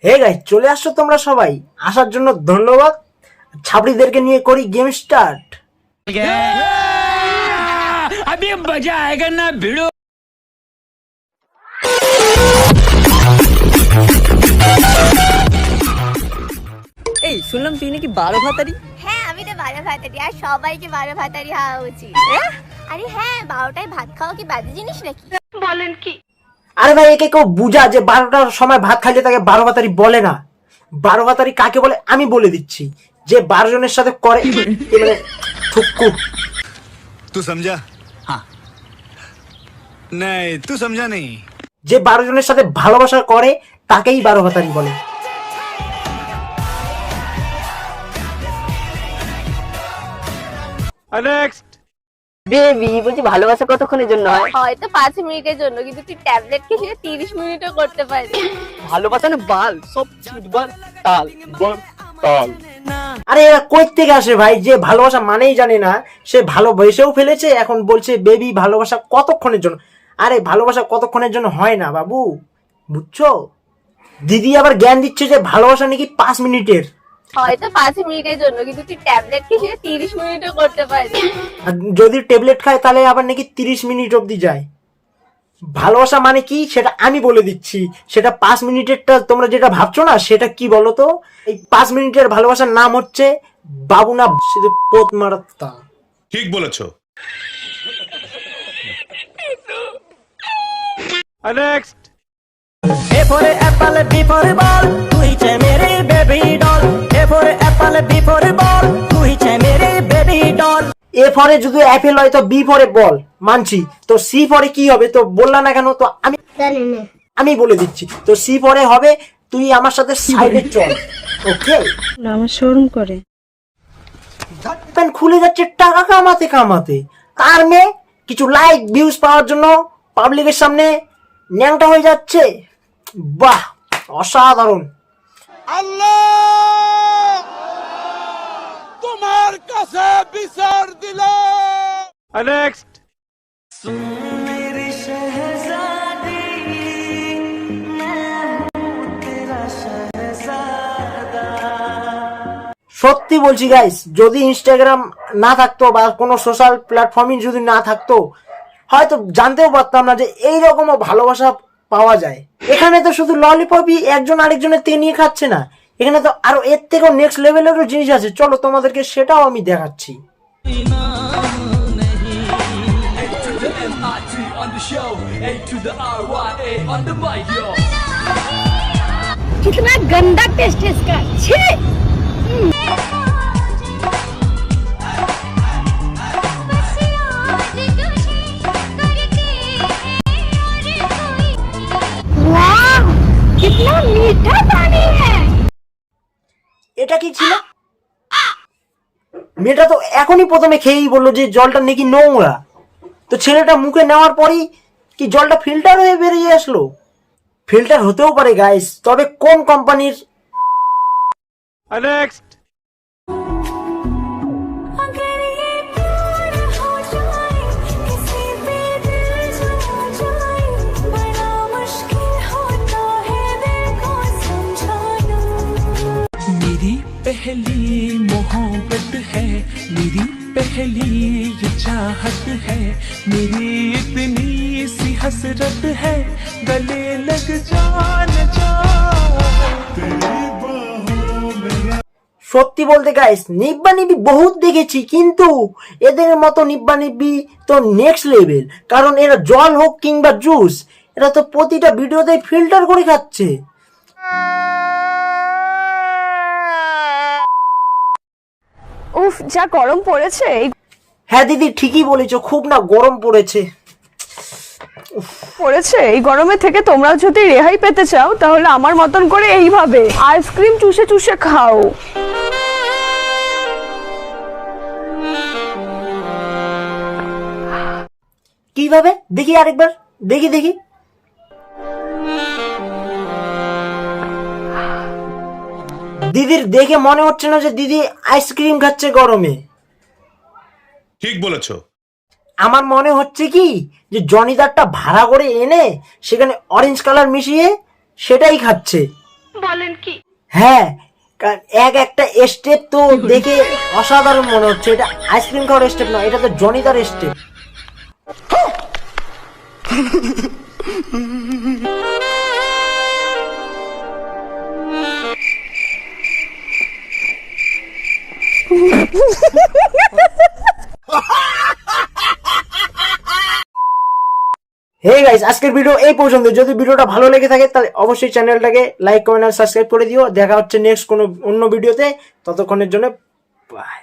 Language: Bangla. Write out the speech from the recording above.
হে গাইস, চলে আসছো তোমরা সবাই, আসার জন্য ধন্যবাদ। ছাবড়িদেরকে নিয়ে করি গেম স্টার্ট। अभी मजा आएगा ना भिड़ो। এই শুনলাম তুই নাকি 12 ভাতারি। হ্যাঁ, আমি তো 12 ভাতারি, আর সবাইকে 12 ভাতারি হওয়া উচিত। আরে হ্যাঁ, 12টায় ভাত খাওয়া কি বাজে জিনিস নাকি? বলেন কি? আরে ভাই, একে কেউ বুঝা যে 12টার সময় ভাত খাইলে তাকে 12 ভাতারি বলে না। 12 ভাতারি কাকে বলে আমি বলে দিচ্ছি, যে 12 জনের সাথে করে মানে থুক্কু। तू समझा? हाँ नहीं, तू समझा नहीं। যে 12 জনের সাথে ভালোবাসা করে তাকেই 12 ভাতারি বলে। नेक्स्ट। বেবি বলছি ভালোবাসা কতক্ষণের জন্য হয়? হয়তো 5 মিনিটের জন্য, কিন্তু তুই ট্যাবলেট খেয়ে সেটা 30 মিনিটও করতে পারবি। ভালোবাসা না বাল, সব ছুটবার তাল বল তাল। আরে এরা কই থেকে আসে ভাই, যে ভালোবাসা মানেই জানে না, সে ভালোবেসেও ফেলেছে, এখন বলছে বেবি ভালোবাসা কতক্ষণের জন্য। আরে ভালোবাসা কতক্ষণের জন্য হয় না বাবু, বুঝছো? দিদি আবার জ্ঞান দিচ্ছে যে ভালোবাসা নাকি 5 মিনিটের। হয়তো 5 মিনিটের জন্য, কিন্তু তুই ট্যাবলেট খেয়ে সেটা 30 মিনিটও করতে পারবি। আর যদি ট্যাবলেট খায় তাহলে আবার নাকি 30 মিনিট অবধি যায়। ভালোবাসা মানে কি সেটা আমি বলে দিচ্ছি। সেটা 5 মিনিটেরটা তোমরা যেটা ভাবছো না, সেটা কি বলো তো? এই 5 মিনিটের ভালোবাসার নাম হচ্ছে বাবুনা শুধু পোত মারতা। ঠিক বলেছো। Next. A for apple, B for ball, तू ही है मेरी baby doll. A for apple, B for ball, तू ही है मेरी बेबी डॉल। এ ফরে যদি অ্যাপেল হয় তো বি ফরে বল, মানছি। তো সি ফরে কি হবে তো বললা না কেন? তো আমি বলে দিচ্ছি, তো সি ফরে হবে তুই আমার সাথে সাইডে চল। ওকে, আমার শরম করে। প্যান খুলে যাচ্ছে টাকা কামাতে কামাতে, তার মেয়ে কিছু লাইক ভিউজ পাওয়ার জন্য পাবলিকের সামনে ন্যাংটা হয়ে যাচ্ছে। বাহ, অসাধারণ। तुम्हार कसे बिसर दिला। नेक्स्ट। সত্যি বলছি গাইস, যদি ইনস্টাগ্রাম না থাকতো বা কোনো সোশ্যাল প্ল্যাটফর্মই যদি না থাকতো, হয়তো জানতেও পারতাম না যে এইরকমও ভালোবাসা পাওয়া যায়। এখানে তো শুধু ললিপপই একজন আরেকজনের থেকে নিয়ে খাচ্ছে না, এখানে তো আরো এর থেকেও নেক্সট লেভেলেরও জিনিস আছে। চলো তোমাদেরকে সেটাও আমি দেখাচ্ছি। कितना गंदा टेस्ट है इसका। छी। वाह, कितना मीठा पानी है। এটা কি ছিল? মেয়েটা তো এখনই প্রথমে খেয়েই বললো যে জলটা নাকি নোংরা। তো ছেলেটা মুখে নেওয়ার পরই কি জলটা ফিল্টার হয়ে বেরিয়ে আসলো? ফিল্টার হতেও পারে গাইস, তবে কোন কোম্পানির? नेक्स्ट। मेरी पहली मोहब्बत है, मेरी पहली ये चाहत है, मेरी इतनी सी हसरत है, गले लग जान जा। সত্যি বলতে গাইস, নিব্বা নিব্বি বহুত দেখেছি, কিন্তু এদের মতো নিব্বা নিব্বি তো নেক্সট লেভেল। কারণ এরা জল হোক কিংবা জুস, এরা তো প্রতিটা ভিডিওতে ফিল্টার করে খাচ্ছে। উফ, যা গরম পড়েছে। হ্যাঁ দিদি, ঠিকই বলেছো, খুব না গরম পড়েছে। এই গরমে থেকে তোমরা যদি রেহাই পেতে চাও তাহলে আমার মতন করে এইভাবে আইসক্রিম চুষে চুষে খাও। কিভাবে দেখি আরেকবার, দেখি দেখি। দিদির দেখে মনে হচ্ছে না যে দিদি আইসক্রিম খাচ্ছে গরমে। ঠিক বলেছো। আমার মনে হচ্ছে কি যে জনিদারটা ভাড়া করে এনে সেখানে অরেঞ্জ কালার মিশিয়ে সেটাই খাচ্ছে। বলেন কি? হ্যাঁ, কারণ একটা স্টেপ তো দেখে অসাধারণ মনে হচ্ছে। এটা আইসক্রিম খাওয়ার স্টেপ না, এটা তো জনিদার স্টেপ। হে গাইস, আজকের ভিডিও এই পর্যন্ত। যদি ভিডিওটা ভালো লেগে থাকে তাহলে অবশ্যই চ্যানেলটাকে লাইক, কমেন্ট আর সাবস্ক্রাইব করে দিও। দেখা হচ্ছে নেক্সট কোনো অন্য ভিডিওতে। ততক্ষণের জন্য বাই।